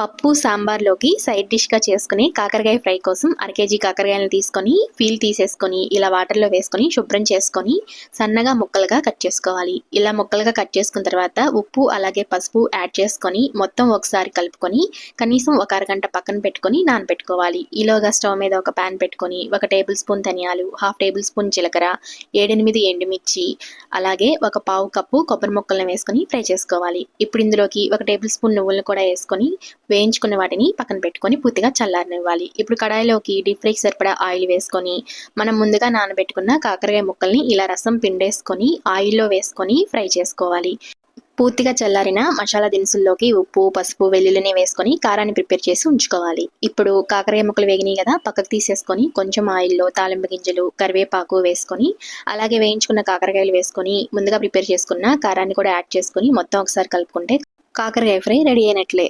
పప్పు సాంబార్లోకి సైడ్ డిష్గా చేసుకుని కాకరకాయ ఫ్రై కోసం అరకేజీ కాకరకాయలను తీసుకొని పీల్ తీసేసుకొని ఇలా వాటర్లో వేసుకొని శుభ్రం చేసుకొని సన్నగా ముక్కలుగా కట్ చేసుకోవాలి. ఇలా ముక్కలుగా కట్ చేసుకున్న తర్వాత ఉప్పు అలాగే పసుపు యాడ్ చేసుకొని మొత్తం ఒకసారి కలుపుకొని కనీసం ఒక అరగంట పక్కన పెట్టుకొని నానబెట్టుకోవాలి. ఈలోగా స్టవ్ మీద ఒక ప్యాన్ పెట్టుకొని 1 టేబుల్ స్పూన్ ధనియాలు, 1/2 టేబుల్ స్పూన్ జీలకర్ర, 7-8 ఎండుమిర్చి అలాగే ఒక పావు కప్పు కొబ్బరి ముక్కలను వేసుకొని ఫ్రై చేసుకోవాలి. ఇప్పుడు ఇందులోకి 1 టేబుల్ స్పూన్ నువ్వులను కూడా వేసుకొని వేయించుకున్న వాటిని పక్కన పెట్టుకొని పూర్తిగా చల్లారనివ్వాలి. ఇప్పుడు కడాయిలోకి డీప్ ఫ్రైకి సరిపడా ఆయిల్ వేసుకొని మనం ముందుగా నానబెట్టుకున్న కాకరకాయ ముక్కల్ని ఇలా రసం పిండేసుకొని ఆయిల్లో వేసుకొని ఫ్రై చేసుకోవాలి. పూర్తిగా చల్లారిన మసాలా దినుసుల్లోకి ఉప్పు, పసుపు, వెల్లుల్లిని వేసుకొని కారాన్ని ప్రిపేర్ చేసి ఉంచుకోవాలి. ఇప్పుడు కాకరకాయ ముక్కలు వేగినాయి కదా, పక్కకు తీసేసుకొని కొంచెం ఆయిల్లో తాలింపు గింజలు, కరివేపాకు వేసుకొని అలాగే వేయించుకున్న కాకరకాయలు వేసుకొని ముందుగా ప్రిపేర్ చేసుకున్న కారాన్ని కూడా యాడ్ చేసుకొని మొత్తం ఒకసారి కలుపుకుంటే కాకరకాయ ఫ్రై రెడీ అయినట్లే.